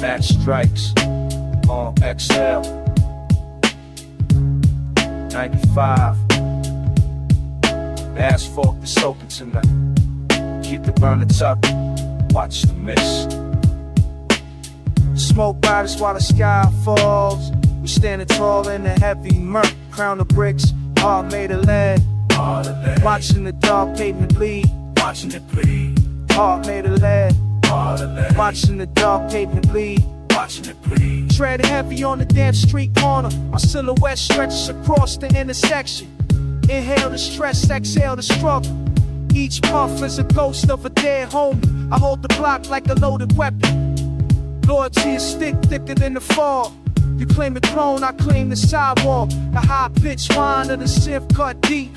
Match strikes on XL 95. Asphalt is open tonight. Keep the burner tucked, watch the mist. Smoke riders while the sky falls. We standing tall in the heavy murk. Crown of bricks, all made of lead. Watching the dark pavement bleed. Watching it bleed. Heart made of lead. Watching the dark pavement bleed. Watching it bleed. Tread heavy on the damn street corner. My silhouette stretches across the intersection. Inhale the stress, exhale the struggle. Each puff is a ghost of a dead homie. I hold the block like a loaded weapon. Loyalty is thicker than the fall. You claim the throne, I claim the sidewalk. The high-pitched whine of the synth cut deep.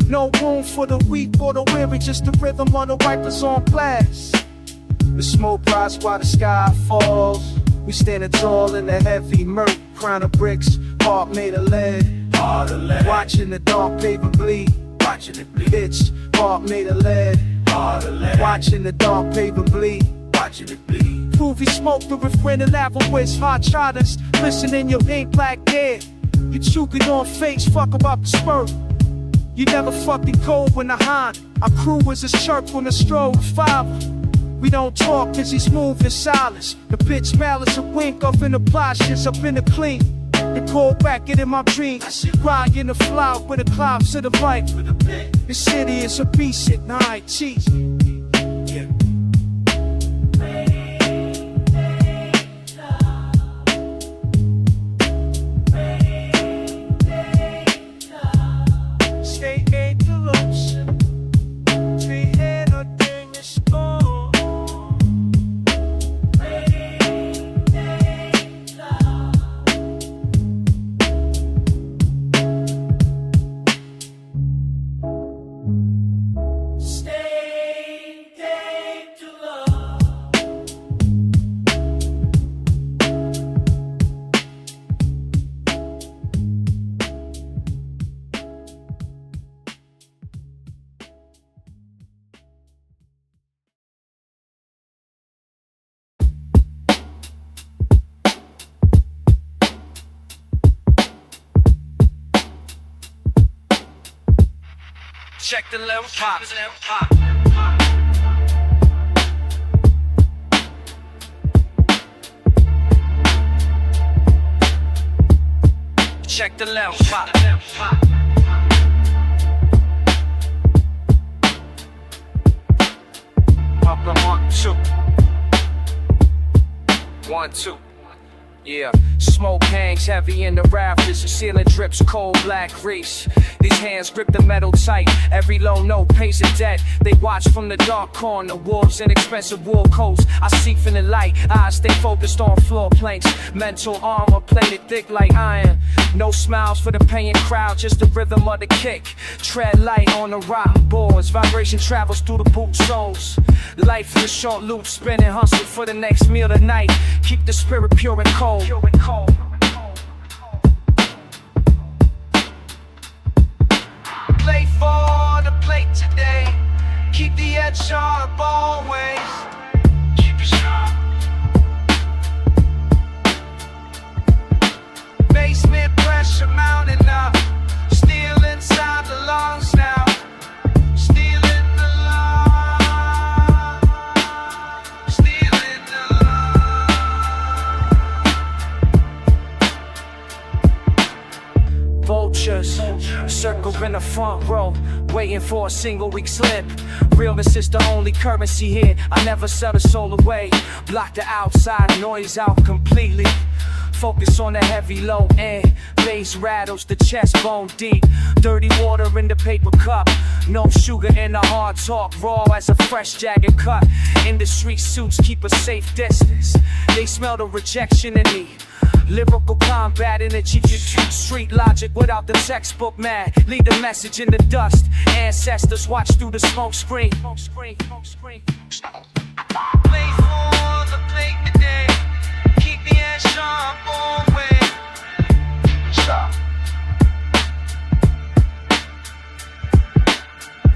No room for the weak or the weary, just the rhythm on the wipers on blast. The smoke rise while the sky falls. We standing tall in the heavy murk. Crown of bricks, heart made of lead. Watching the dark pavement bleed. Watching it bleed. Bitch, heart made of lead. Watching the dark pavement bleed. Watching it bleed. Prove he smoked the refrain and lava with hot charters. Listen in your ink black dead. You choking on face, fuck about the spurt. You never fucking cold when I hind. Our crew was a chirp when the stroll was five. We don't talk cause he's smooth in silence. The bitch malice a wink up in the ploshes, up in the clean. The cold back in my dream. Ride in the fly with the clouds to the right. The city is a beast at night, cheese. Check the level pop. Check the level pop. Pop the 1, 2. 1, 2. Yeah, smoke hangs heavy in the rafters. The ceiling drips cold black grease. These hands grip the metal tight. Every low note pays a debt. They watch from the dark corner. Wolves in expensive wool coats. I seek from the light. Eyes stay focused on floor planks. Mental armor plated thick like iron. No smiles for the paying crowd, just the rhythm of the kick. Tread light on the rotten boards. Vibration travels through the boot soles. Life in a short loop, spinning, hustle for the next meal tonight. Keep the spirit pure and cold. Play for the plate today. Keep the edge sharp always. Keep it sharp. Basement pressure mounting up. Steel inside the lungs now. Steel in the lungs. Steel in the lungs. Vultures circle in the front row, waiting for a single week slip. Realness is the only currency here. I never sell the soul away. Block the outside noise out completely. Focus on the heavy low end. Bass rattles the chest bone deep. Dirty water in the paper cup. No sugar in the hard talk. Raw as a fresh jagged cut. Industry suits keep a safe distance. They smell the rejection in me. Lyrical combat in the street logic without the textbook mad. Leave the message in the dust. Ancestors watch through the smoke screen. Play for the plate today. Keep the edge sharp always. Stop.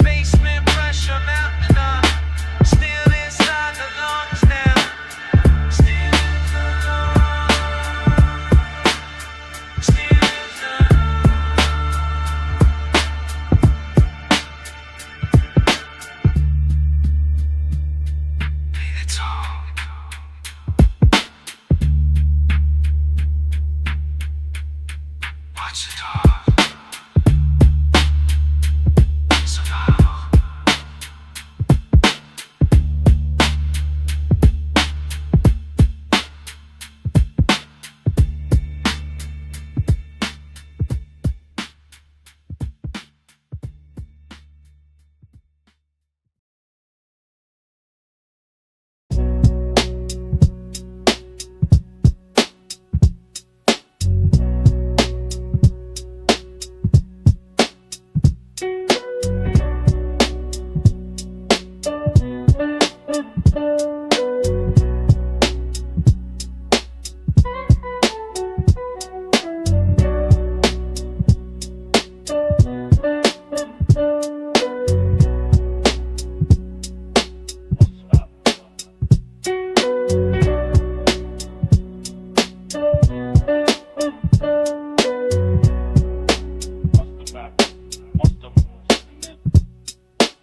Basement pressure mounting up. Still inside the lungs now. Still in the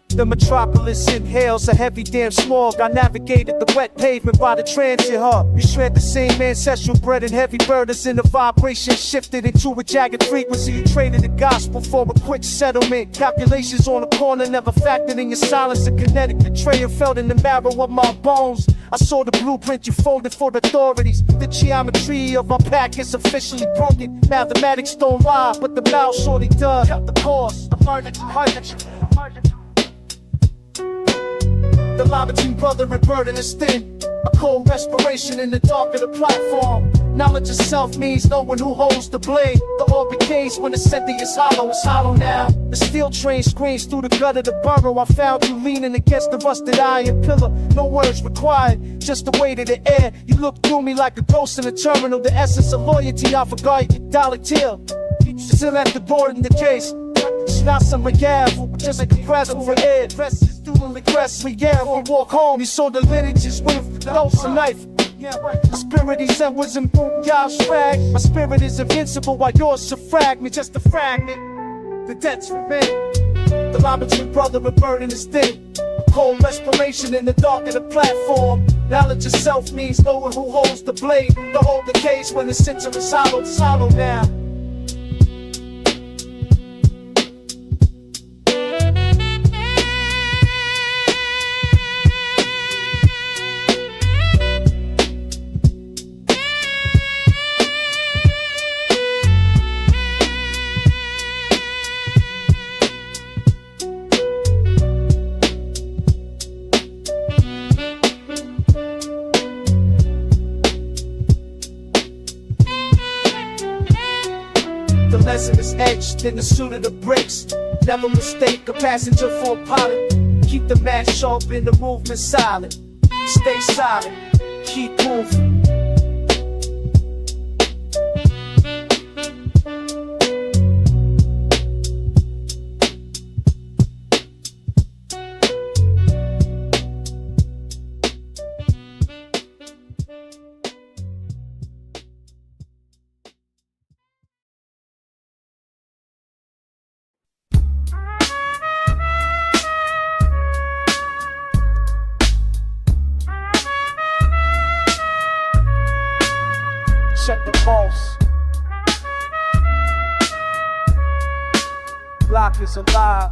The metropolis inhales a heavy damn smog. I navigated the wet pavement by the transit hub. You shred the same ancestral bread and heavy burdens, and the vibration shifted into a jagged frequency. You traded the gospel for a quick settlement. Calculations on the corner never factored in your silence. A kinetic betrayal felt in the marrow of my bones. I saw the blueprint you folded for the authorities. The geometry of my pack is officially broken. Mathematics don't lie, but the mouth surely does. Cut the course. The line between brother and burden is thin. A cold respiration in the dark of the platform. Knowledge of self means knowing who holds the blade. The orb decays when the sentence is hollow. It's hollow now. The steel train screams through the gut of the burrow. I found you leaning against the rusted iron pillar. No words required, just the weight of the air. You look through me like a ghost in a terminal. The essence of loyalty, I forgot you. Dollar till. Still at the board in the case. It's not some regale, just like a present for Ed. Student regress, we will walk home. You saw the lineages with the dose of knife. The spirit he said was in y'all swag. My spirit is invincible while yours a fragment, just a fragment. The debt's remain. The line between brother and burden is thin. Cold respiration in the dark of the platform. Knowledge of self means knowing who holds the blade. The hold the case when the center is hollow. It's hollow now. The lesson is etched in the suit of the bricks. Never mistake a passenger for a pilot. Keep the match sharp and the movement silent. Stay silent, keep moving. Check the pulse. Block is alive.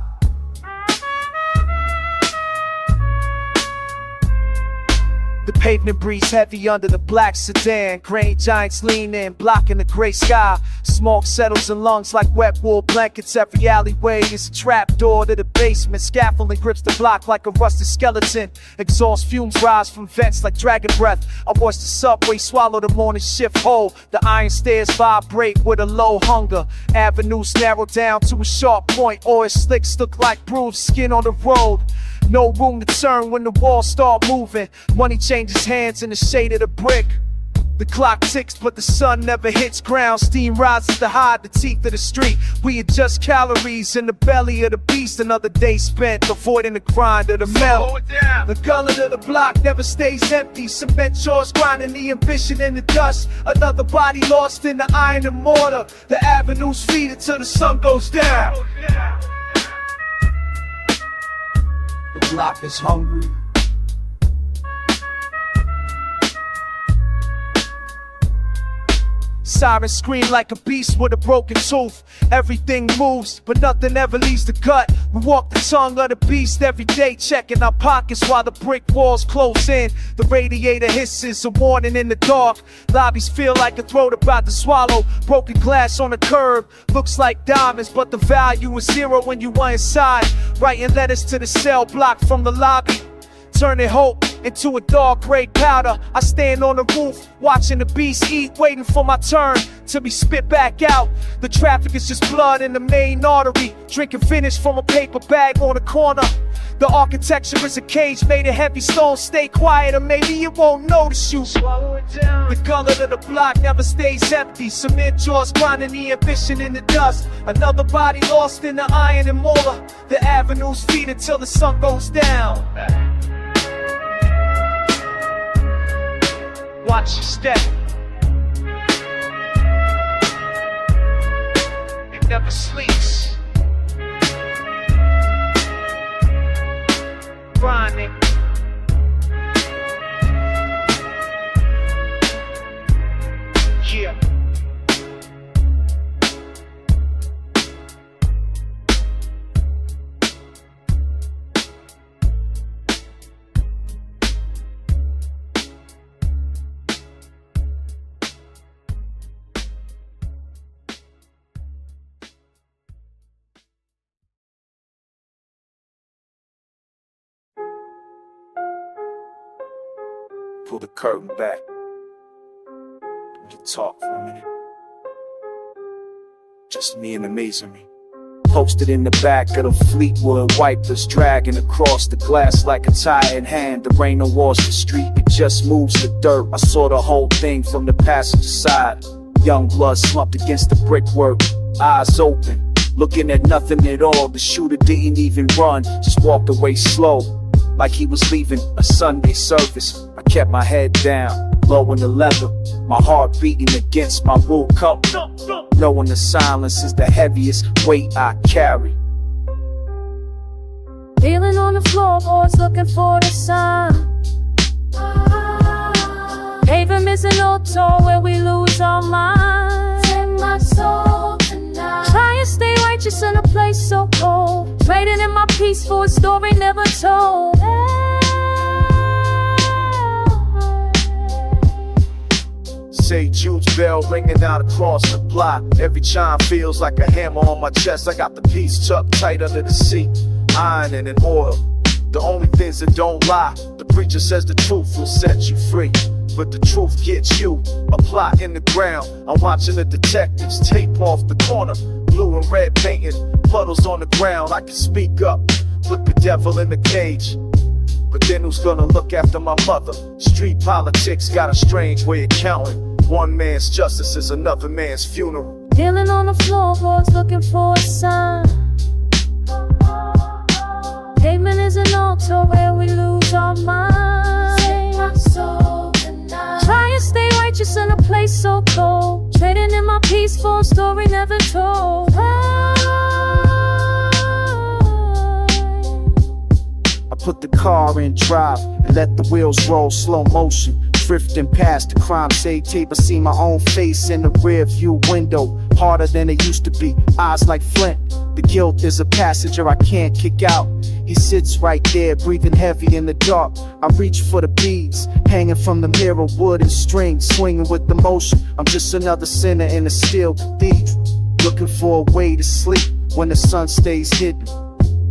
The pavement breathes heavy under the black sedan. Grain giants lean in, blocking the gray sky. Smoke settles in lungs like wet wool blankets. Every alleyway is a trap door to the basement. Scaffolding grips the block like a rusted skeleton. Exhaust fumes rise from vents like dragon breath. I watch the subway swallow the morning shift whole. The iron stairs vibrate with a low hunger. Avenues narrow down to a sharp point. Oil slicks look like bruised skin on the road. No room to turn when the walls start moving. Money changes hands in the shade of the brick. The clock ticks but the sun never hits ground. Steam rises to hide the teeth of the street. We adjust calories in the belly of the beast. Another day spent avoiding the grind of the metal. The gullet of the block never stays empty. Cement chores grinding the ambition in the dust. Another body lost in the iron and mortar. The avenues feed until the sun goes down. The block is hungry. Sirens scream like a beast with a broken tooth. Everything moves, but nothing ever leaves the gut. We walk the tongue of the beast every day, checking our pockets while the brick walls close in. The radiator hisses, a warning in the dark. Lobbies feel like a throat about to swallow. Broken glass on the curb, looks like diamonds, but the value is zero when you are inside. Writing letters to the cell block from the lobby, turning hope into a dark gray powder. I stand on the roof, watching the beast eat, waiting for my turn to be spit back out. The traffic is just blood in the main artery, drinking finish from a paper bag on the corner. The architecture is a cage made of heavy stone. Stay quiet or maybe it won't notice you. Swallow it down. The color of the block never stays empty. Cement jaws grinding the ambition in the dust. Another body lost in the iron and mortar. The avenues feed until the sun goes down. Watch your step. It never sleeps. Grinding. Yeah. Pull the curtain back. We can talk for a minute. Just me and the masonry. Posted in the back of the Fleetwood wipers, dragging across the glass like a tired hand. The rain don't wash the street, it just moves the dirt. I saw the whole thing from the passenger side. Young blood slumped against the brickwork, eyes open, looking at nothing at all. The shooter didn't even run, just walked away slow, like he was leaving a Sunday service. I kept my head down, low in the leather, my heart beating against my wool coat, knowing the silence is the heaviest weight I carry. Kneeling on the floorboards looking for the sun. Pavement is an old tour where we lose our minds. Take my soul tonight. Try and stay righteous in a place so cold, trading in my peace for a story never told. St. Jude's bell ringing out across the block. Every chime feels like a hammer on my chest. I got the piece tucked tight under the seat, iron and oil, the only things that don't lie. The preacher says the truth will set you free, but the truth gets you. A plot in the ground, I'm watching the detectives tape off the corner. Blue and red painting, puddles on the ground. I can speak up, put the devil in the cage, but then who's gonna look after my mother? Street politics got a strange way of counting. One man's justice is another man's funeral. Kneeling on the floorboards looking for a sign. Pavement is an altar where we lose our minds. Take my soul tonight. Try and stay righteous in a place so cold, trading in my peace for a story never told. I put the car in drive and let the wheels roll slow motion, drifting past the crime save tape. I see my own face in the rear view window, harder than it used to be, eyes like flint. The guilt is a passenger I can't kick out. He sits right there, breathing heavy in the dark. I reach for the beads, hanging from the mirror, wood and string, swinging with the motion. I'm just another sinner in a steel cathedral, looking for a way to sleep when the sun stays hidden.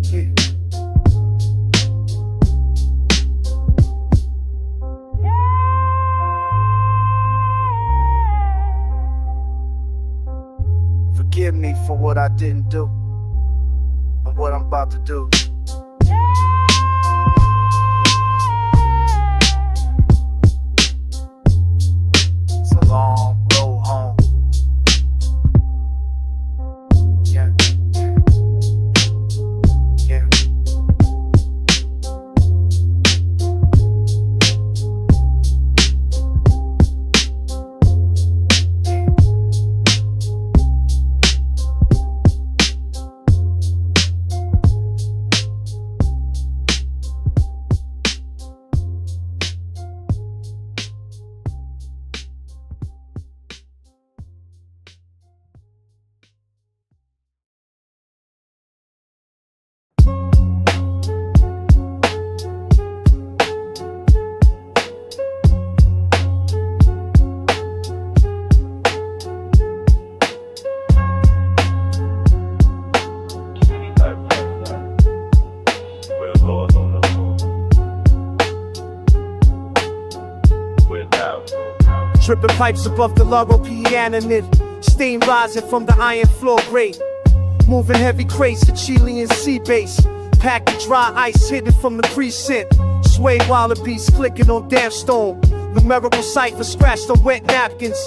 Yeah. Forgive me for what I didn't do and what I'm about to do. It's a long road home. Yeah. Yeah. Dripping pipes above the Largo piano knit. Steam rising from the iron floor grate. Moving heavy crates to Chilean sea base. Packed with dry ice hidden from the precinct. Sway wallabies clicking on damp stone. Numerical cipher scratched on wet napkins.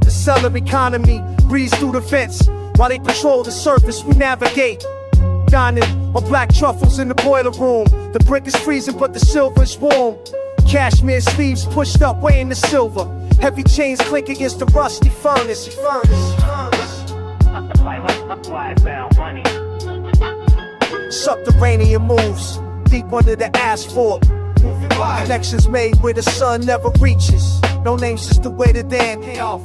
The cellar economy breeze through the vents. While they patrol the surface, we navigate. Dining on black truffles in the boiler room. The brick is freezing, but the silver is warm. Cashmere sleeves pushed up, weighing the silver. Heavy chains clink against the rusty furnace. Subterranean moves, deep under the asphalt. Connections made where the sun never reaches. No names, just the way the damn pay off.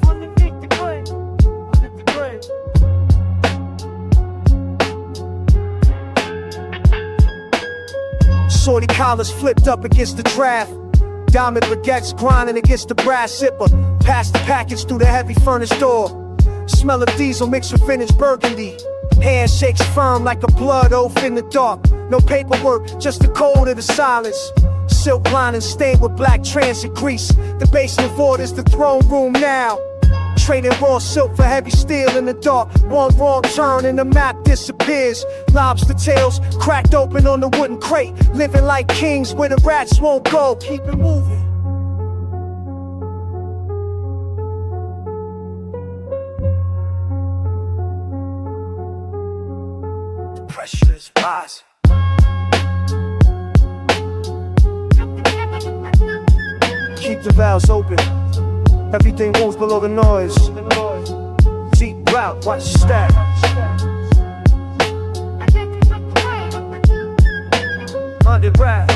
Shorty collars flipped up against the draft. Diamond baguettes grinding against the brass zipper. Past the package through the heavy furnace door. Smell of diesel mixed with finished burgundy. Handshakes firm like a blood oath in the dark. No paperwork, just the cold of the silence. Silk lining stained with black transit grease. The basement void is the throne room now. Trading raw silk for heavy steel in the dark. One wrong turn and the map disappears. Lobster tails cracked open on the wooden crate. Living like kings where the rats won't go. Keep it moving. The pressure is rising. Keep the valves open. Everything moves below the noise. Deep route, watch the stack. Under rap.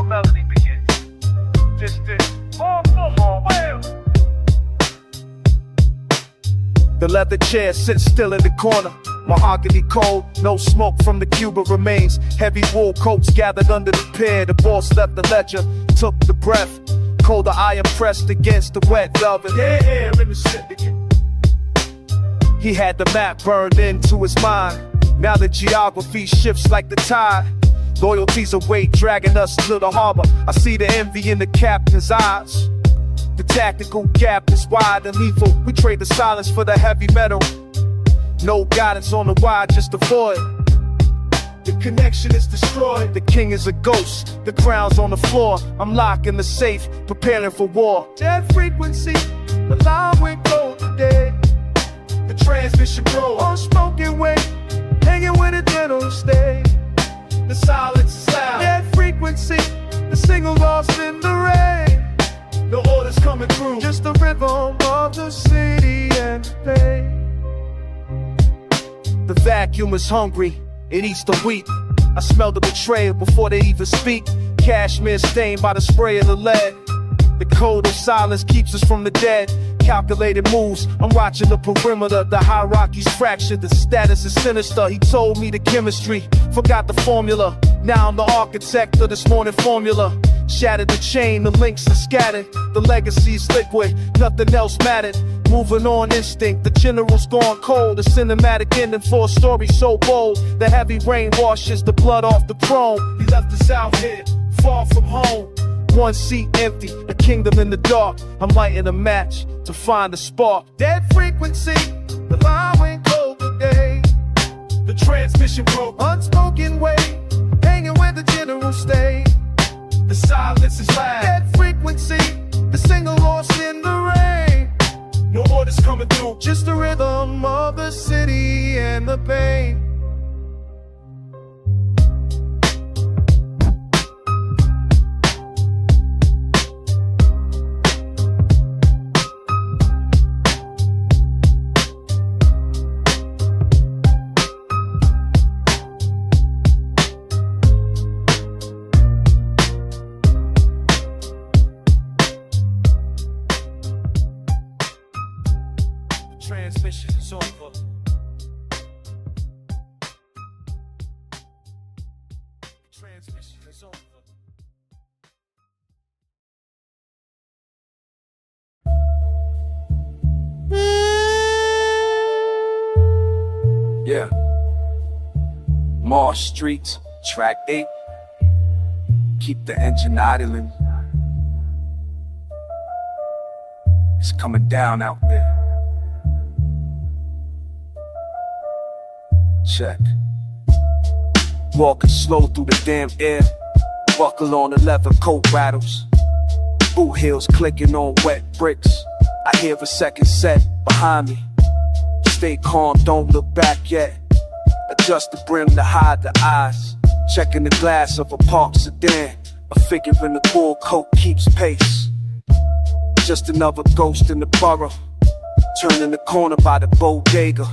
Melody begins. The leather chair sits still in the corner. Mahogany cold, no smoke from the Cuba remains. Heavy wool coats gathered under the pier. The boss left the ledger, took the breath. Colder iron pressed against the wet velvet. Yeah, in the city. He had the map burned into his mind. Now the geography shifts like the tide. Loyalty's a weight dragging us to the harbor. I see the envy in the captain's eyes. The tactical gap is wide and lethal. We trade the silence for the heavy metal. No guidance on the why, just a void. The connection is destroyed. The king is a ghost. The crown's on the floor. I'm locking the safe, preparing for war. Dead frequency, the line went cold today. The transmission broke. Unspoken way, hanging with a gentle stay. The silence is loud. Dead frequency, the signal lost in the rain. No orders coming through, just the rhythm of the city and the pain. The vacuum is hungry, it eats the wheat. I smell the betrayal before they even speak. Cashmere stained by the spray of the lead. The code of silence keeps us from the dead. Calculated moves, I'm watching the perimeter. The hierarchy's fractured, the status is sinister. He told me the chemistry, forgot the formula. Now I'm the architect of this morning formula. Shattered the chain, the links are scattered. The legacy's liquid, nothing else mattered. Moving on instinct, the general's gone cold. The cinematic ending for a story so bold. The heavy rain washes the blood off the throne. He left us out here, far from home. One seat empty, a kingdom in the dark. I'm lighting a match to find a spark. Dead frequency, the line went cold today. The transmission broke, unspoken way, hanging where the general stayed. The silence is loud. Dead frequency, the signal lost in the rain. No orders coming through, just the rhythm of the city and the pain. transmission is over. Transmission is over. Yeah. Marsh Streets, track 8. Keep the engine idling. It's coming down out there. Check. Walking slow through the damn air. Buckle on the leather coat rattles. Boot heels clicking on wet bricks. I hear a second set behind me. Stay calm, don't look back yet. Adjust the brim to hide the eyes. Checking the glass of a parked sedan. A figure in the bull coat keeps pace. Just another ghost in the borough. Turning the corner by the bodega.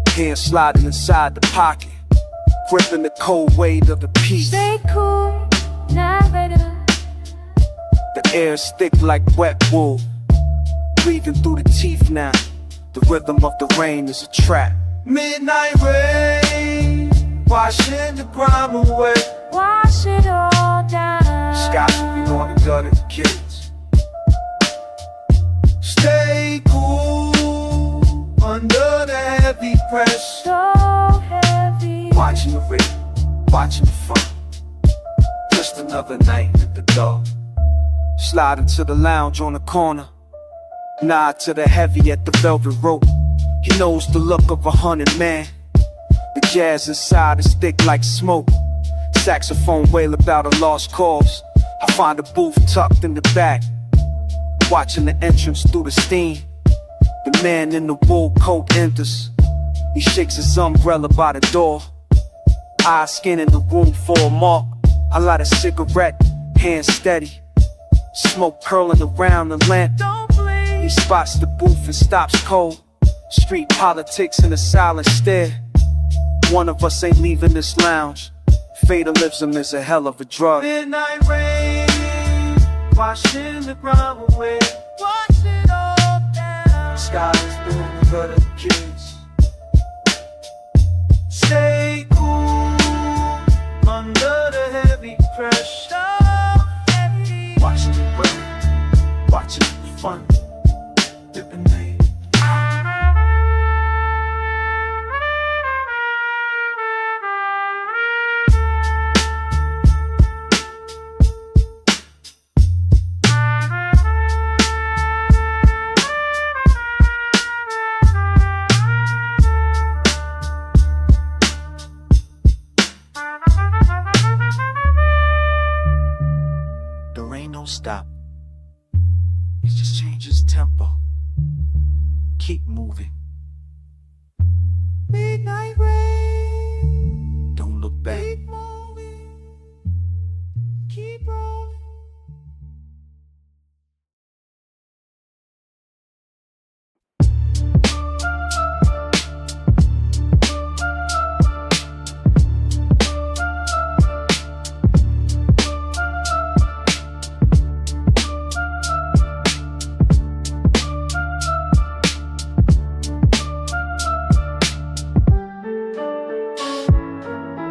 Hand sliding inside the pocket. Gripping the cold weight of the piece. Stay cool, narrator. The air's thick like wet wool. Breathing through the teeth now. The rhythm of the rain is a trap. Midnight rain, washing the grime away. Wash it all down. Sky should be on the gut of the kids. Stay cool under the heavy pressure. So heavy. Watching the rain, watching the fun. Just another night at the door. Slide into the lounge on the corner. Nod to the heavy at the velvet rope. He knows the look of 100 man. The jazz inside is thick like smoke. Saxophone wail about a lost cause. I find a booth tucked in the back. Watching the entrance through the steam. The man in the wool coat enters. He shakes his umbrella by the door. Eyes scanning the room for a mark. I light a cigarette, hand steady. Smoke curling around the lamp. He spots the booth and stops cold. Street politics in a silent stare. One of us ain't leaving this lounge. Fatalism is a hell of a drug. Midnight rain, washing the grime away. Wash it all down. Sky is blue for the kids. Stay cool under the heavy pressure. Watching the rain, watching the fun. Dipping in. There ain't no stop. It just changes tempo. Keep moving. Midnight rain. Don't look back. Keep moving. Keep rolling.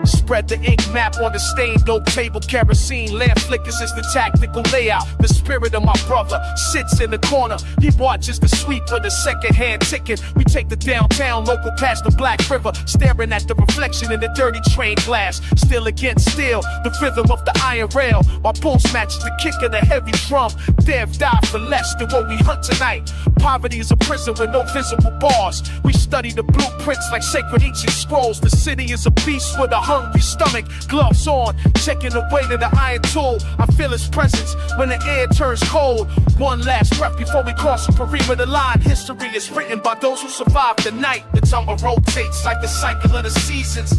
Spread the ink map on the stained oak table. Kerosene lamp flickers is the tactical layout. The spirit of my brother sits in the corner. He watches the sweep of the second hand ticket. We take the downtown local past the Black River, staring at the reflection in the dirty train glass. Still against steel, the rhythm of the iron rail. My pulse matches the kick of the heavy drum. Dev died for less than what we hunt tonight. Poverty is a prison with no visible bars. We study the blueprints like sacred ancient scrolls. The city is a beast with a hungry stomach. Gloves on, checking the weight of the iron tool. I feel his presence when the air turns cold. One last breath before we cross the perimeter line. History is written by those who survived the night. The tumble rotates like the cycle of the seasons.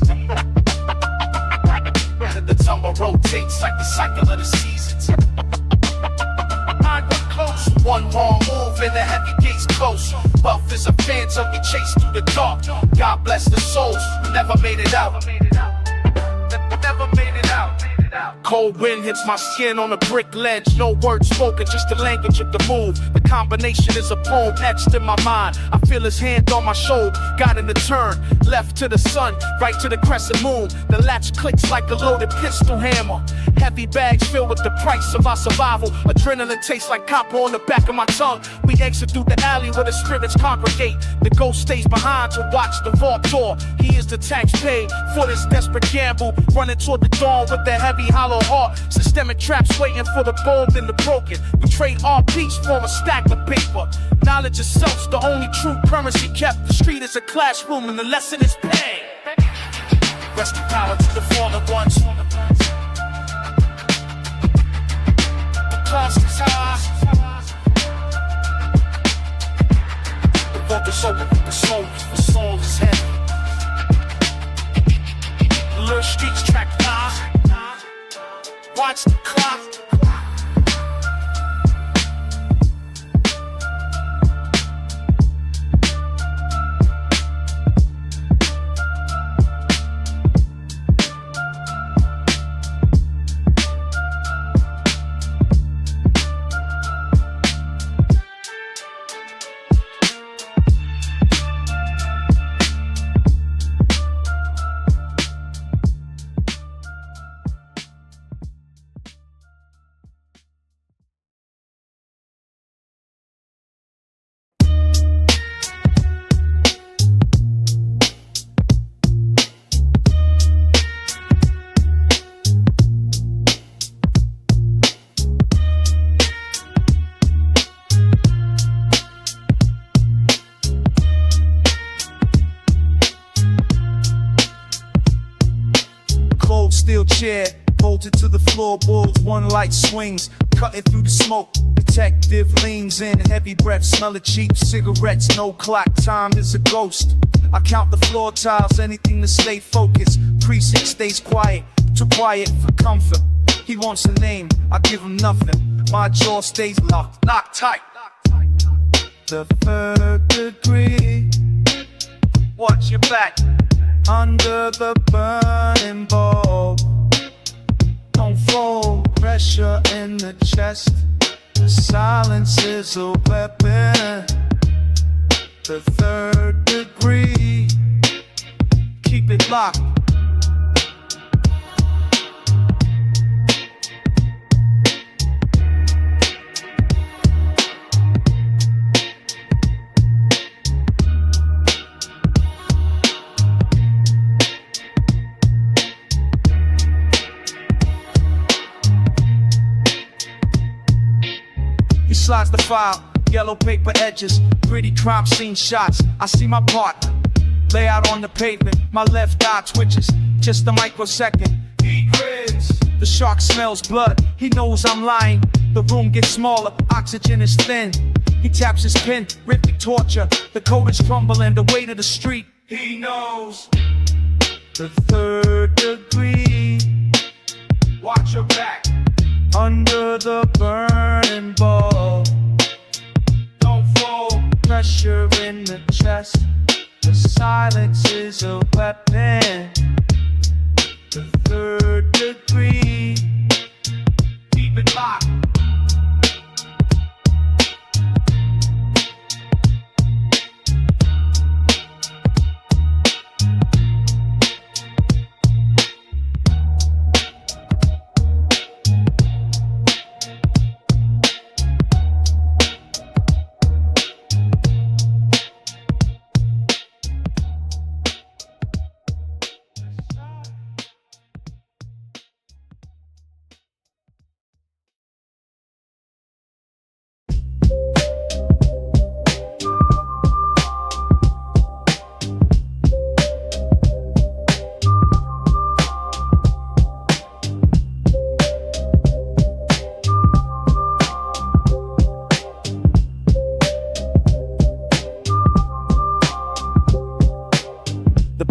The tumble rotates like the cycle of the seasons. I get close. One wrong move and the heavy gates close. Wealth is a phantom, we chase through the dark. God bless the souls who never made it out. Never made it out. Cold wind hits my skin on a brick ledge. No words spoken, just the language of the move. The combination is a poem etched in my mind. I feel his hand on my shoulder, got in the turn. Left to the sun, right to the crescent moon. The latch clicks like a loaded pistol hammer. Heavy bags filled with the price of our survival. Adrenaline tastes like copper on the back of my tongue. We exit through the alley where the spirits congregate. The ghost stays behind to watch the vault door. He is the tax paid for this desperate gamble. Running toward the dawn with that heavy hollow heart. Systemic traps waiting for the bold and the broken. We trade our peace for a stack of paper. Knowledge of self's the only true currency kept. The street is a classroom and the lesson is pain. Rest in power to the fallen ones. The cost is high. The vault is open, the soul is heavy. The little streets track nine. Watch the clock. Steel chair, bolted to the floorboards, one light swings, cutting through the smoke. Detective leans in, heavy breath, smell of cheap cigarettes, no clock, time is a ghost. I count the floor tiles, anything to stay focused. Precinct stays quiet, too quiet for comfort. He wants a name, I give him nothing. My jaw stays locked tight. The third degree, watch your back. Under the burning bulb, don't fold, pressure in the chest. The silence is a weapon. The third degree, keep it locked. Slides the file, yellow paper edges, pretty crime scene shots. I see my partner lay out on the pavement, my left eye twitches, just a microsecond. He grins. The shark smells blood, he knows I'm lying. The room gets smaller, oxygen is thin. He taps his pen, rhythmic torture. The code is crumbling, the weight of the street. He knows. The third degree, watch your back. Under the burning bulb, don't fold, pressure in the chest. The silence is a weapon. The third degree, keep it locked.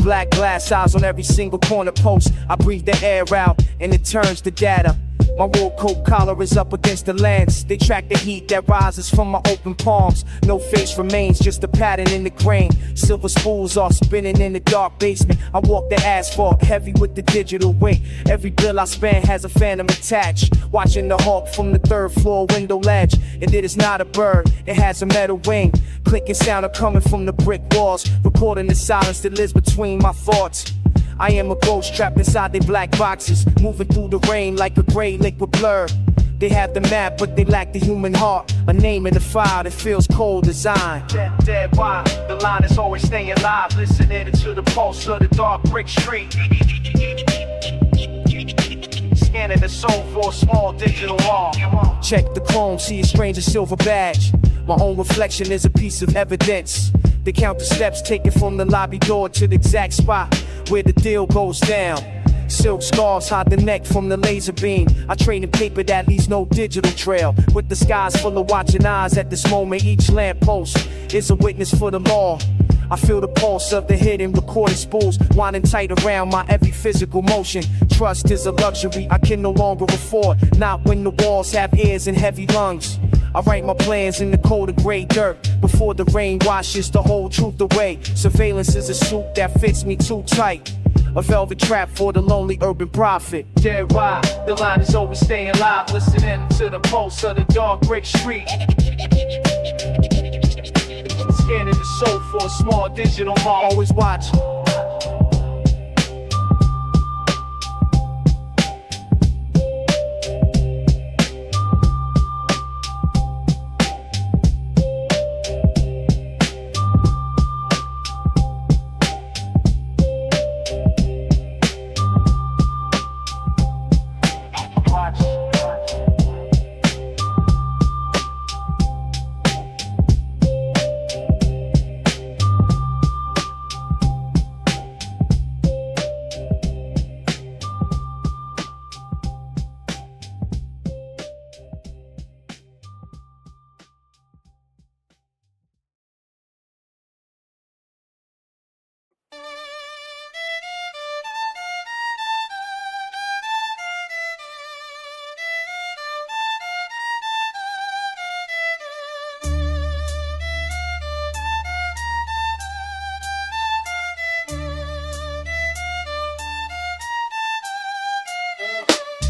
Black glass eyes on every single corner post. I breathe the air out and it turns to data. My wool coat collar is up against the lens. They track the heat that rises from my open palms. No face remains, just a pattern in the grain. Silver spools are spinning in the dark basement. I walk the asphalt, heavy with the digital weight. Every bill I spend has a phantom attached. Watching the hawk from the third floor window ledge. And it is not a bird, it has a metal wing. Clicking sound are coming from the brick walls, recording the silence that lives between my thoughts. I am a ghost trapped inside their black boxes, moving through the rain like a gray liquid blur. They have the map, but they lack the human heart. A name in the file that feels cold design. Dead why? The line is always staying alive. Listening to the pulse of the dark brick street. Scanning the soul for a small digital wall. Check the chrome, see a strange silver badge. My own reflection is a piece of evidence. They count the steps taken from the lobby door to the exact spot where the deal goes down. Silk scarves hide the neck from the laser beam. I trade in paper that leaves no digital trail. With the skies full of watching eyes at this moment, each lamppost is a witness for the law. I feel the pulse of the hidden recorded spools winding tight around my every physical motion. Trust is a luxury I can no longer afford, not when the walls have ears and heavy lungs. I write my plans in the cold and gray dirt before the rain washes the whole truth away. Surveillance is a suit that fits me too tight. A velvet trap for the lonely urban prophet. Dead why? The line is always staying alive, listening to the pulse of the dark brick street. Scanning the soul for a small digital mark. Always watch.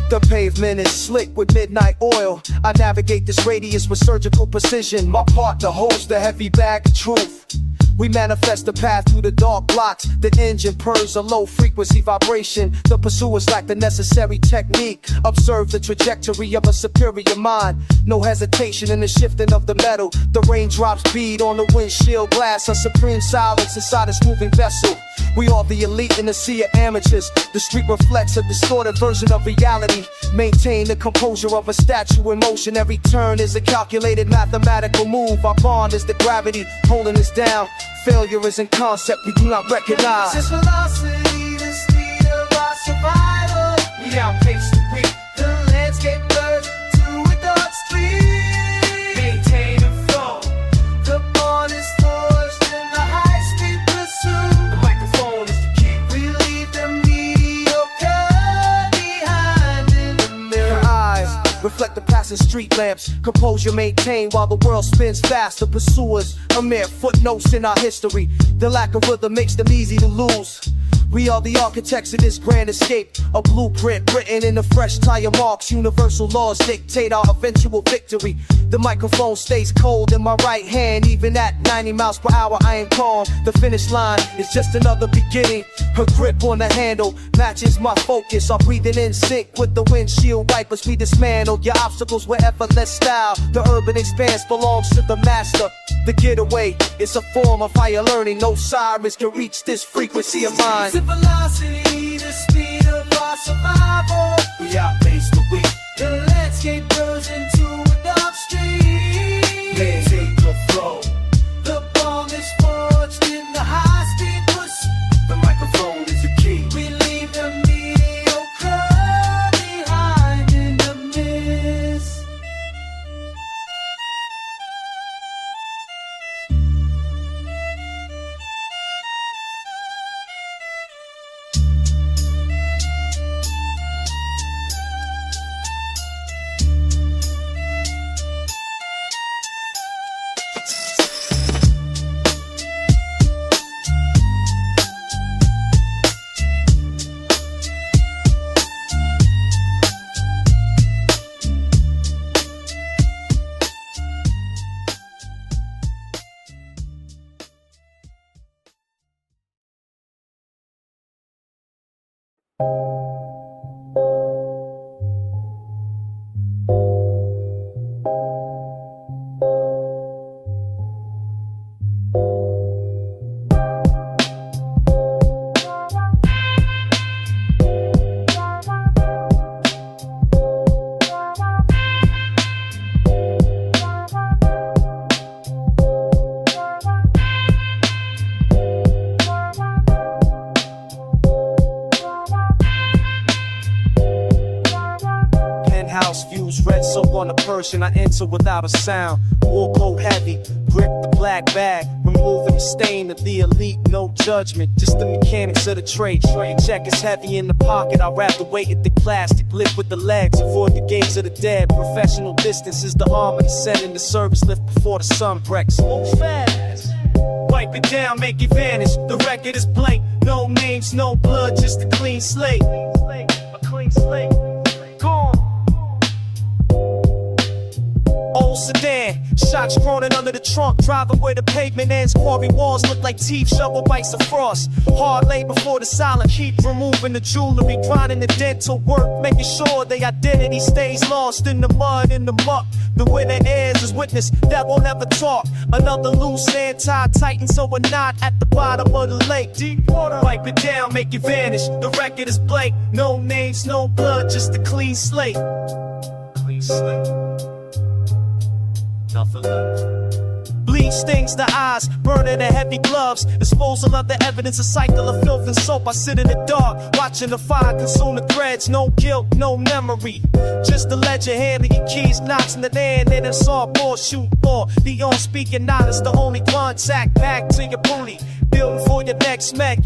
The pavement is slick with midnight oil. I navigate this radius with surgical precision. My partner holds the heavy bag of truth. We manifest the path through the dark blocks. The engine purrs a low frequency vibration. The pursuers lack the necessary technique. Observe the trajectory of a superior mind. No hesitation in the shifting of the metal. The raindrops bead on the windshield glass. A supreme silence inside this moving vessel. We are the elite in the sea of amateurs. The street reflects a distorted version of reality. Maintain the composure of a statue in motion. Every turn is a calculated mathematical move. Our bond is the gravity holding us down. Failure is in concept we do not recognize. Since velocity, the speed of our survival, We outpace the weak. the landscape blurs to a dark street. Maintain the flow. The bond is forged in the high-speed pursuit. The microphone is the key. We leave the mediocre behind in the mirror. Your eyes reflect the passing street lamps. Composure maintained while the world spins fast. The pursuers are mere footnotes in our history. The lack of rhythm makes them easy to lose. We are the architects of this grand escape. A blueprint written in the fresh tire marks. Universal laws dictate our eventual victory. The microphone stays cold in my right hand. Even at 90 miles per hour I am calm. The finish line is just another beginning. Her grip on the handle matches my focus. I'm breathing in sync with the windshield wipers. We dismantle your obstacles with effortless style. The urban expanse belongs to the master. The getaway is a form of higher learning. No sirens can reach this frequency of mine. The velocity, the speed of our survival. We outpace the weak. The landscape blurs into a dark street. Maintain the flow. The bond is forged in the high-speed pursuit. The microphone is the key. We leave the mediocre behind in the mist. house views, red soap on the Persian. I enter without a sound. War coat heavy, grip the black bag, removing the stain of the elite. No judgment, just the mechanics of the trade. Check is heavy in the pocket. I wrap the weight at the plastic, lift with the legs, avoid the gaze of the dead. Professional distance is the harmony, sending the service lift before the sun breaks. Move fast. Wipe it down, make it vanish. The record is blank, no names, no blood, just a clean slate. A clean slate. Gone. Old sedan, shots crawling under the trunk, driving where the pavement ends. Quarry walls look like teeth, shovel bites of frost. Hard labor for the silent, keep removing the jewelry, grinding the dental work, making sure their identity stays lost in the mud, in the muck. The winner heirs is witness that won't ever talk. Another loose anti titan, so we're not at the bottom of the lake. Deep water, wipe it down, make it vanish. The record is blank, no names, no blood, just a clean slate. Clean slate. Nothing left. Bleed stings the eyes, burning the heavy gloves. Disposal of the evidence, a cycle of filth and soap. I sit in the dark, watching the fire consume the threads. No guilt, no memory. Just the ledger, handing your keys, knocks in the hand. Then it's all ball, shoot ball. The on speaking out is the only contact. Back to your booty, building for your next mech.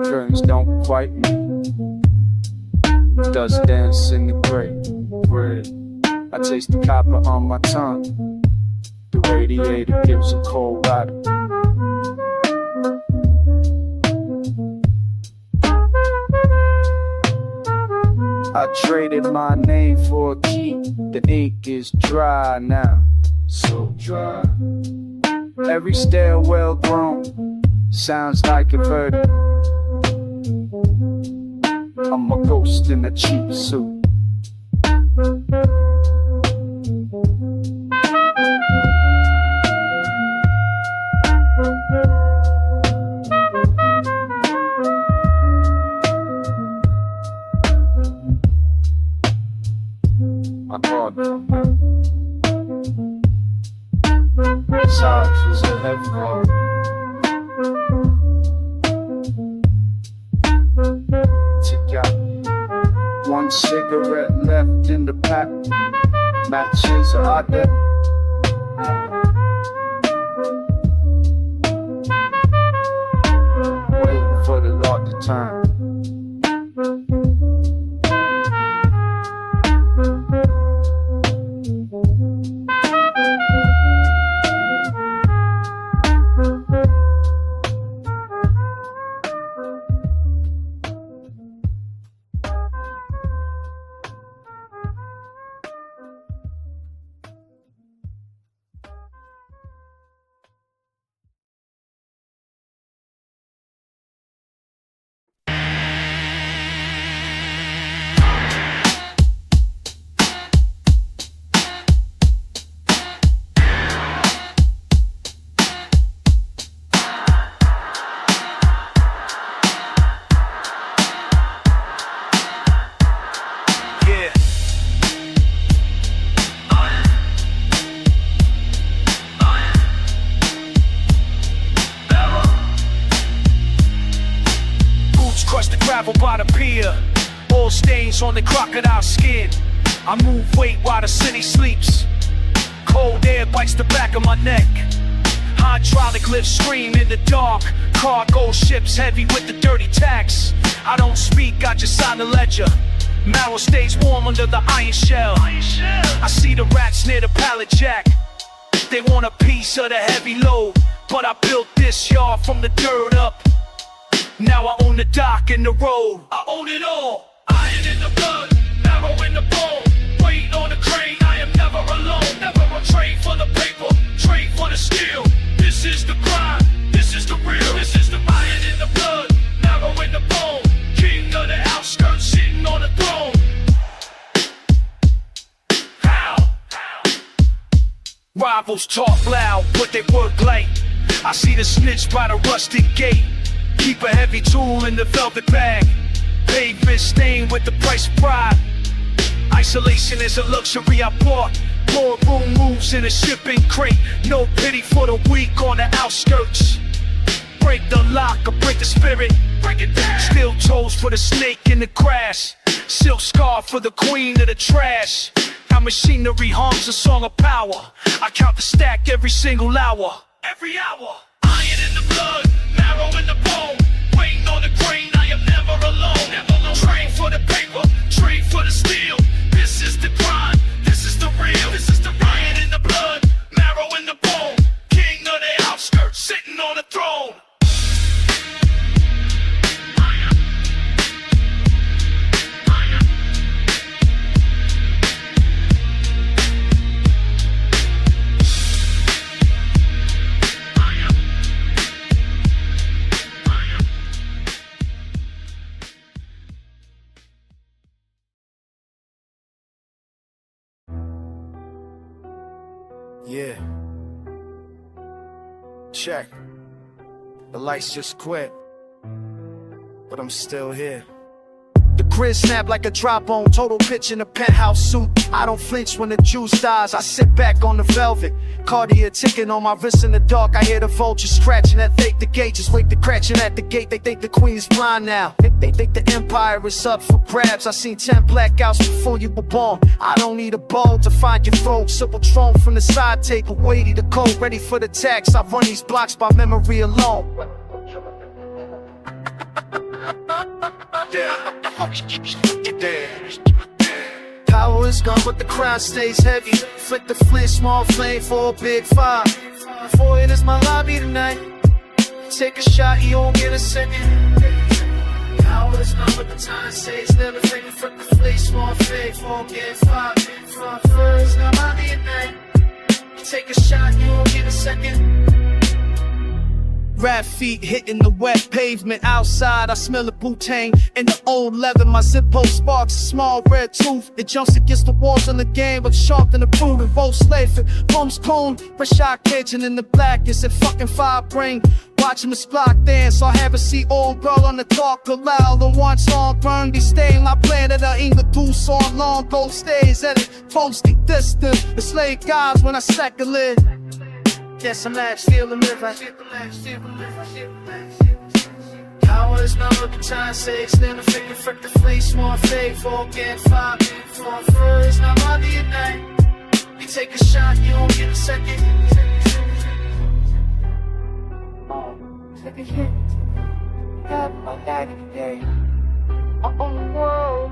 Curtains don't quite dust dance in the gray. I taste the copper on my tongue. The radiator gives a cold rider. I traded my name for a key. The ink is dry now, so dry. Every stairwell groan sounds like a verdict. I'm a ghost in a cheap suit. My God, size is a heavy road. One cigarette left in the pack. Matches are dead. Waiting for the Lord to turn. gravel by the pier, all stains on the crocodile skin. I move weight while the city sleeps. Cold air bites the back of my neck. Hydraulic lifts scream in the dark. Cargo ships heavy with the dirty tacks. I don't speak, I just sign the ledger. Marrow stays warm under the iron shell. I see the rats near the pallet jack. They want a piece of the heavy load, but I built this yard from the dirt up. Now I own the dock and the road. I own it all. Iron in the blood, marrow in the bone. Weight on the crane, I am never alone. Never a trade for the paper, trade for the steel. This is the grind, this is the real. This is the iron in the blood, marrow in the bone. King of the outskirts, sitting on the throne. How? Rivals talk loud, but they work light. I see the snitch by the rusted gate. Keep a heavy tool in the velvet bag. Pavement stained with the price of pride. Isolation is a luxury I bought. Boardroom moves in a shipping crate. No pity for the weak on the outskirts. Break the lock or break the spirit. Break it down. Steel toes for the snake in the grass. Silk scarf for the queen of the trash. Our machinery hums a song of power. I count the stack every single hour. Every hour. Iron in the blood, marrow in the bone. Waiting on the grain, I am never alone. Never alone. Trade for the paper, trade for the steel. This is the grind, this is the real. This is the iron in the blood, marrow in the bone. King of the outskirts, sitting on the throne. Yeah. Check. The lights just quit, but I'm still here. The grid snap like a drop on, total pitch in a penthouse suit. I don't flinch when the juice dies, I sit back on the velvet. Cartier ticking on my wrist in the dark. I hear the vultures scratching at fake. The gauges wake the crashing at the gate. They think the queen is blind now. They think the empire is up for grabs. I seen 10 blackouts before you were born. I don't need a bow to find your throat. Simple throne from the side table, weighty the coat, ready for the tax. I run these blocks by memory alone. Power is gone, but the crowd stays heavy. Flick the flint, small flame for a big fire. For it is my lobby tonight. Take a shot, you won't get a second. Power is gone, but the time stays never fading. Flick the flint, small flame for a big fire. For it is my lobby tonight. Take a shot, you won't get a second. Rat feet hitting the wet pavement outside. I smell the bootang and the old leather. My zippo sparks a small red tooth. It jumps against the walls in the game, but sharp than a prune. Revolt slave it, pumps cone, fresh shot kitchen in the black. It's a fucking fire brain. Watching the block dance, I have a see old girl on the talk aloud. The one song burn these stain. My plan that I ain't the two song long gold stays at it. Posting distance, the slave guys when I sack a lid. Yes, I'm at still and live. Power is not what the time says. Never figure frick the flea, small fade, for again, 5 for first. Now Monday at night. You take a shot, you don't get a second. Take a hit. Got my daddy today. Whoa.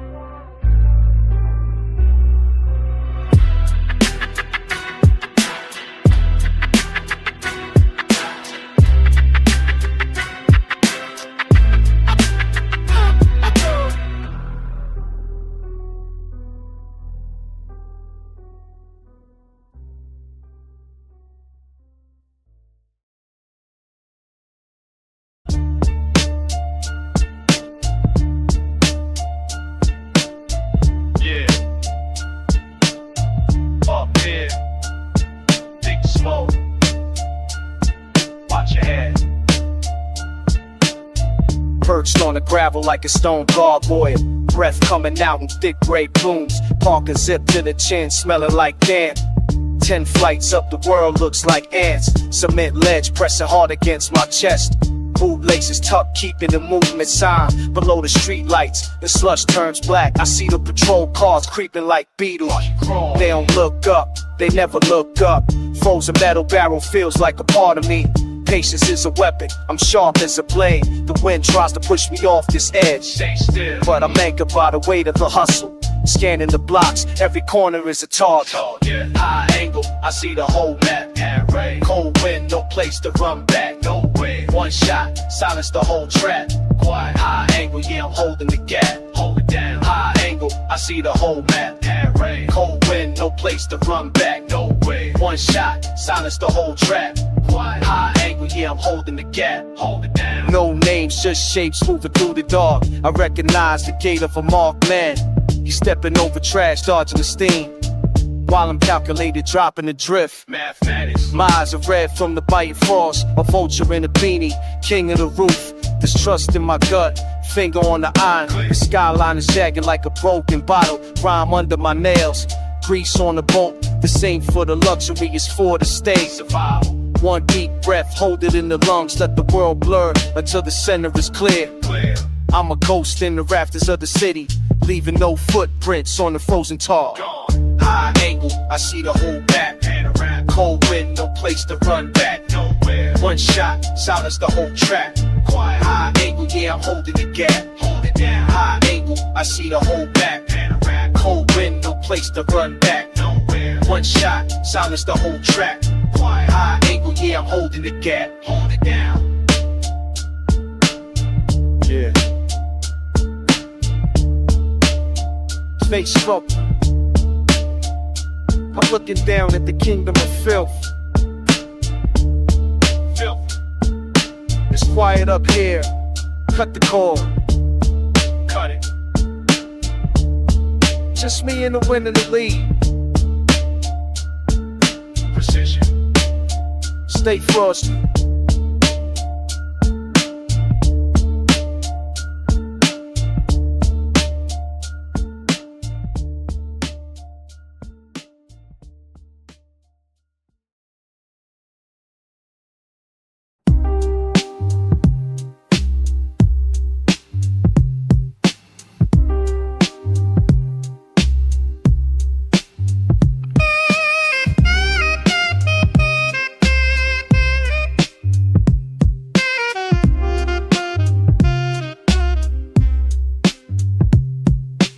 Perched on the gravel like a stone gargoyle. Breath coming out in thick gray plumes. Parker zip to the chin, smelling like damn. 10 flights up the world looks like ants. Cement ledge pressing hard against my chest. Bootlaces tucked, keeping the movement sign. Below the street lights, the slush turns black. I see the patrol cars creeping like beetles. They don't look up, they never look up. Frozen metal barrel feels like a part of me. Patience is a weapon, I'm sharp as a blade. The wind tries to push me off this edge, but I'm anchored by the weight of the hustle. Scanning the blocks, every corner is a target. High angle, I see the whole map. Cold wind, no place to run back. No way. One shot, silence the whole trap. Quiet, high angle, yeah, I'm holding the gap. Hold it down. High angle, I see the whole map. Cold wind, no place to run back. No way. One shot, silence the whole trap. Quiet, high angle, yeah, I'm holding the gap. Hold it down. No names, just shapes moving through the dark. I recognize the gait of a marked man. He's stepping over trash, dodging the steam, while I'm calculated, dropping the drift. Mathematics. My eyes are red from the biting frost. A vulture in a beanie, king of the roof. Distrust in my gut, finger on the iron. The skyline is sagging like a broken bottle. Rhyme under my nails, grease on the boat. The same for the luxury is for the state. Survival. One deep breath, hold it in the lungs. Let the world blur until the center is clear. I'm a ghost in the rafters of the city, leaving no footprints on the frozen tar. High angle, I see the whole map. Cold wind, no place to run back. Nowhere. One shot, silence the whole trap. Quiet, high angle, yeah, I'm holding the gap. Hold it down. High angle, I see the whole map. Cold wind, no place to run back. Nowhere. One shot, silence the whole trap. Quiet, high angle, yeah, I'm holding the gap. Hold it down. Yeah. Face struck. I'm looking down at the kingdom of filth. It's quiet up here. Cut the cord. Cut it. Just me and the wind in the lead. Precision. Stay frosty.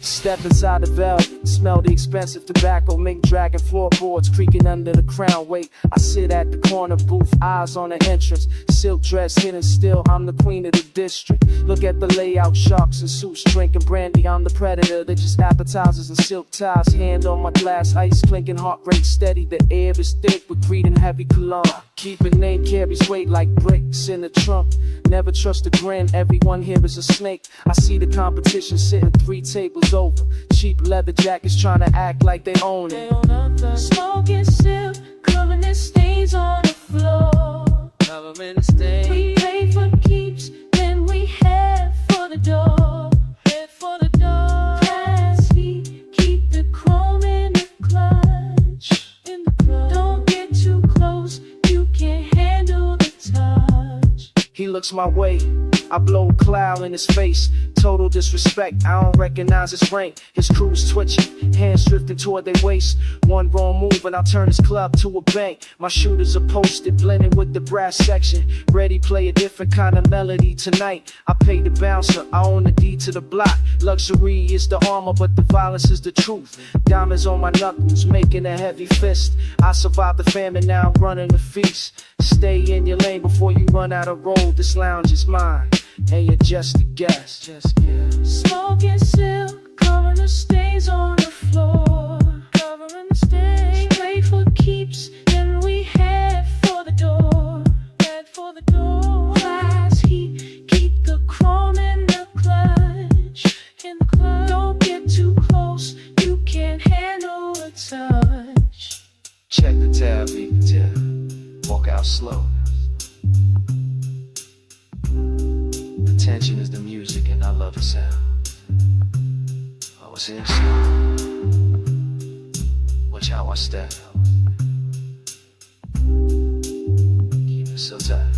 Step inside the velvet, smell the expensive tobacco, make dragon floorboards creaking under the crown. Wait, I sit at the corner booth, eyes on the entrance, silk dress hidden still, I'm the queen of the district. Look at the layout, sharks and suits, drinking brandy, I'm the predator. They're just appetizers and silk ties, hand on my glass, ice clinking, heart rate steady. The air is thick with greed and heavy cologne. Keeping name carries weight like bricks in the trunk. Never trust a grin, everyone here is a snake. I see the competition sitting 3 tables over. Cheap leather jackets trying to act like they own it. Smoking silk, covering the stains on the floor. Covering the stains. We pay for keeps, then we head for the door. Head for the door. Classy, keep the chrome in the clutch. In the clutch. Don't get too close, you can't handle the touch. He looks my way, I blow a cloud in his face. Total disrespect, I don't recognize his rank. His crew's twitching, hands drifting toward their waist. One wrong move and I'll turn his club to a bank. My shooters are posted, blending with the brass section. Ready, play a different kind of melody tonight. I pay the bouncer, I own the deed to the block. Luxury is the armor, but the violence is the truth. Diamonds on my knuckles, making a heavy fist. I survived the famine, now I'm running the feast. Stay in your lane before you run out of road. This lounge is mine, and you're just a guest. Smoking silk, covering the stains on the floor. Covering the stains. Play for keeps, then we head for the door. Head for the door. Class heat, keep the chrome in the clutch. In the clutch. Don't get too close, you can't handle a touch. Check the tab, leave the tip. Walk out slow. Attention is the music and I love the sound. I was inside. Watch how I step. Keep it so tight.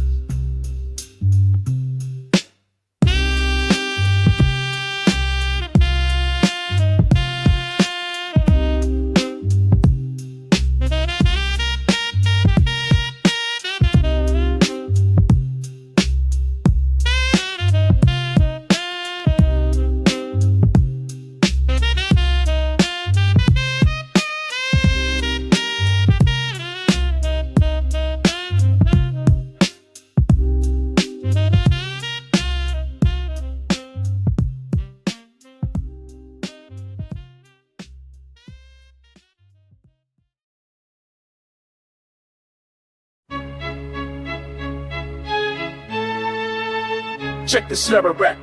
Check the server rep.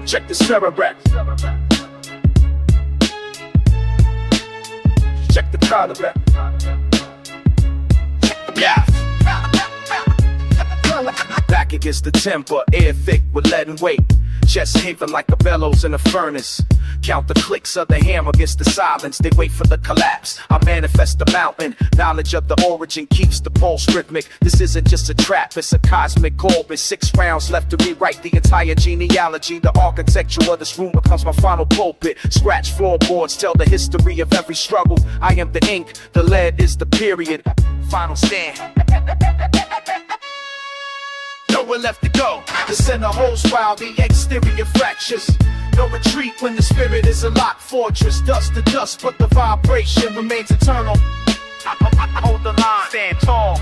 Check the server rep. Check the collar rep. Yeah. Back against the timber, air thick with lead and weight. Chest heaving like a bellows in a furnace. Count the clicks of the hammer against the silence. They wait for the collapse. I manifest the mountain. Knowledge of the origin keeps the pulse rhythmic. This isn't just a trap, it's a cosmic orbit. 6 rounds left to rewrite the entire genealogy. The architecture of this room becomes my final pulpit. Scratch floorboards tell the history of every struggle. I am the ink, the lead is the period. Final stand. Nowhere left to go. The center holds while the exterior fractures. No retreat when the spirit is a locked fortress. Dust to dust, but the vibration remains eternal. I hold the line, stand tall.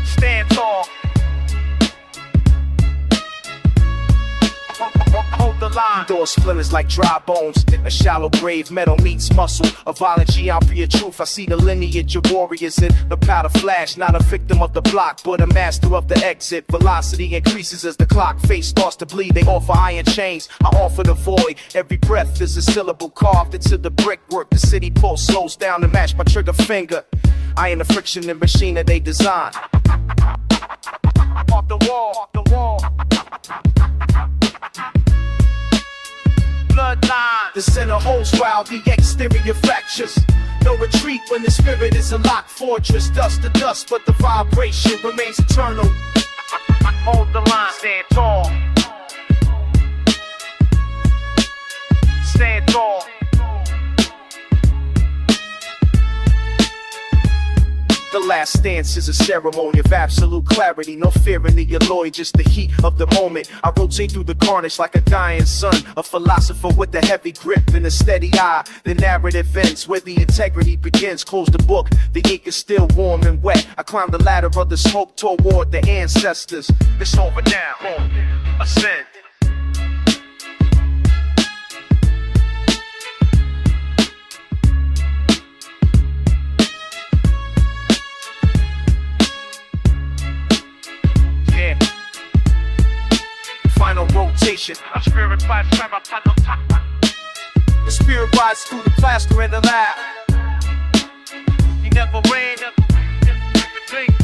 Stand tall. Hold the line. Door splinters like dry bones. A shallow grave, metal meets muscle. A violent geometry of truth. I see the lineage of warriors in the powder flash. Not a victim of the block, but a master of the exit. Velocity increases as the clock face starts to bleed. They offer iron chains, I offer the void. Every breath is a syllable carved into the brickwork. The city pulse slows down to match my trigger finger. I am the friction and machine that they design. Off the wall, off the wall. Bloodline. The center holds while the exterior fractures. No retreat when the spirit is a locked fortress. Dust to dust, but the vibration remains eternal. Hold the line, stand tall. Stand tall. The last stance is a ceremony of absolute clarity. No fear in the alloy, just the heat of the moment. I rotate through the carnage like a dying sun. A philosopher with a heavy grip and a steady eye. The narrative ends where the integrity begins. Close the book, the ink is still warm and wet. I climb the ladder of the smoke toward the ancestors. It's over now, ascend. Final rotation. The spirit rides through the plaster in the lab. He never ran, never think.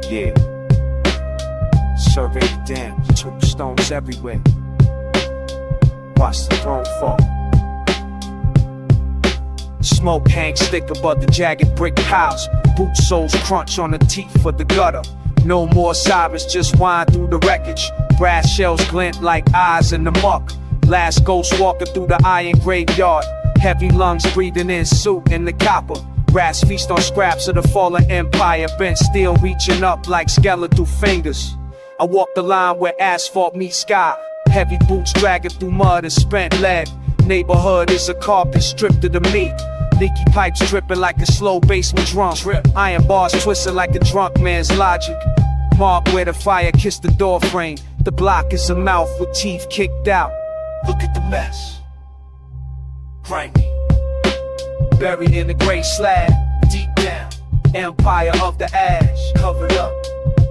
Yeah. Survey the dam, tombstones everywhere. Watch the throne fall. Smoke hangs thick above the jagged brick piles. Boot soles crunch on the teeth of the gutter. No more sirens, just wind through the wreckage. Brass shells glint like eyes in the muck. Last ghost walking through the iron graveyard. Heavy lungs breathing in soot in the copper. Rats feast on scraps of the fallen empire. Bent steel reaching up like skeletal fingers. I walk the line where asphalt meets sky. Heavy boots dragging through mud and spent lead. Neighborhood is a carpet stripped of the meat. Leaky pipes dripping like a slow basement drum. Iron bars twisting like a drunk man's logic. Mark where the fire kissed the door frame. The block is a mouth with teeth kicked out. Look at the mess. Grimy. Buried in the gray slab, deep down. Empire of the ash, covered up.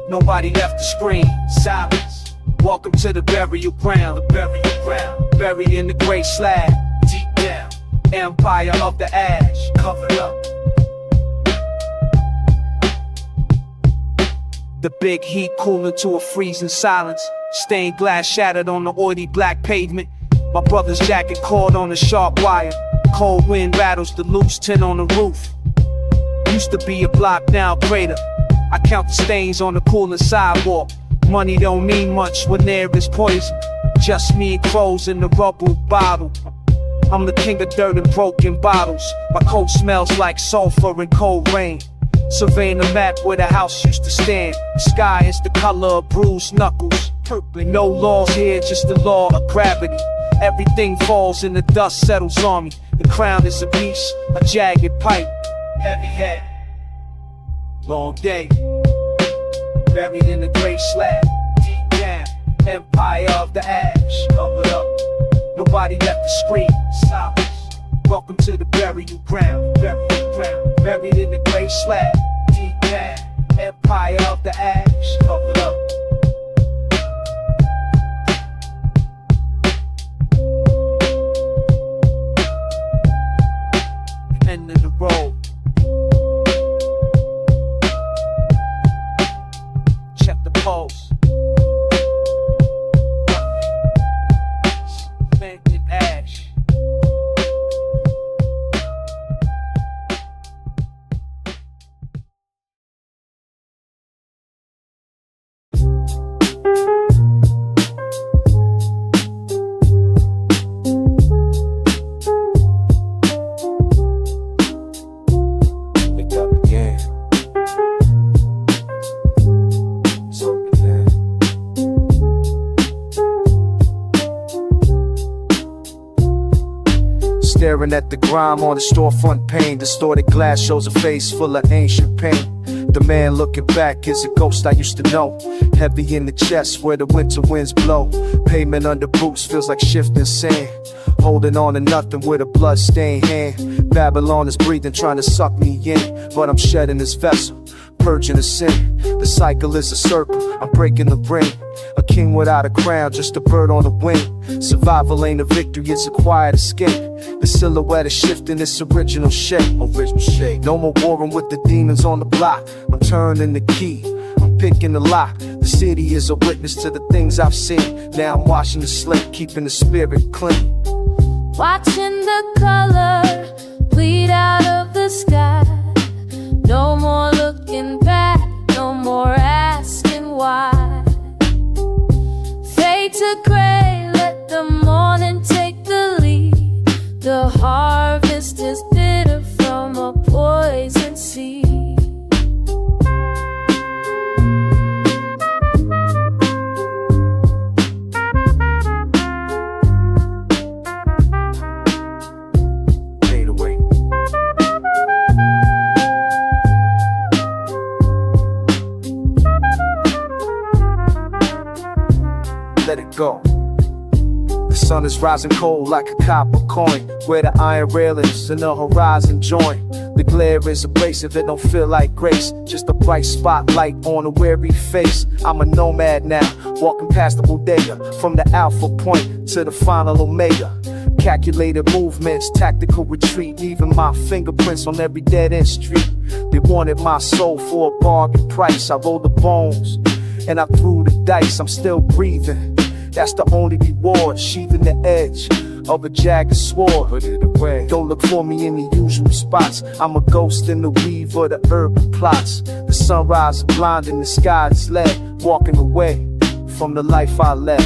Nobody left to scream, silence. Welcome to the burial ground, the burial ground. Buried in the gray slab, deep down. Empire of the ash, covered up. The big heat cooling to a freezing silence. Stained glass shattered on the oily black pavement. My brother's jacket caught on a sharp wire. Cold wind rattles the loose tin on the roof. Used to be a block, now greater. I count the stains on the cooling sidewalk. Money don't mean much when there is poison. Just me and crows in the rubber bottle. I'm the king of dirt and broken bottles. My coat smells like sulfur and cold rain. Surveying the map where the house used to stand. The sky is the color of bruised knuckles. No laws here, just the law of gravity. Everything falls and the dust settles on me. The crown is a piece, a jagged pipe. Heavy head, long day. Buried in the gray slab. Deep down, empire of the ash. Covered up, nobody left to scream. Silence. Welcome to the burial ground. Buried in the gray slab. Deep down, empire of the ash. Covered up. End of the road. Check the pulse. Vented ash. Staring at the grime on the storefront pane. Distorted glass shows a face full of ancient pain. The man looking back is a ghost I used to know. Heavy in the chest where the winter winds blow. Pavement under boots feels like shifting sand. Holding on to nothing with a blood-stained hand. Babylon is breathing, trying to suck me in, but I'm shedding this vessel, purging the sin. The cycle is a circle, I'm breaking the ring. A king without a crown, just a bird on the wing. Survival ain't a victory, it's a quiet escape. The silhouette is shifting its original shape. No more warring with the demons on the block. I'm turning the key, I'm picking the lock. The city is a witness to the things I've seen. Now I'm washing the slate, keeping the spirit clean. Watching the color bleed out of the sky. No more looking back, no more asking why. Fade to gray, let the morning take the lead. The harvest is bitter from a poison seed. Fade away. Let it go. The sun is rising cold like a copper coin, where the iron railings and the horizon join. The glare is abrasive, it don't feel like grace, just a bright spotlight on a weary face. I'm a nomad now, walking past the bodega, from the alpha point to the final omega. Calculated movements, tactical retreat, leaving my fingerprints on every dead-end street. They wanted my soul for a bargain price. I rolled the bones and I threw the dice. I'm still breathing, that's the only reward. Sheathing the edge of a jagged sword. Put it away. Don't look for me in the usual spots. I'm a ghost in the weave of the urban plots. The sunrise is blinding, the sky is lead. Walking away from the life I led.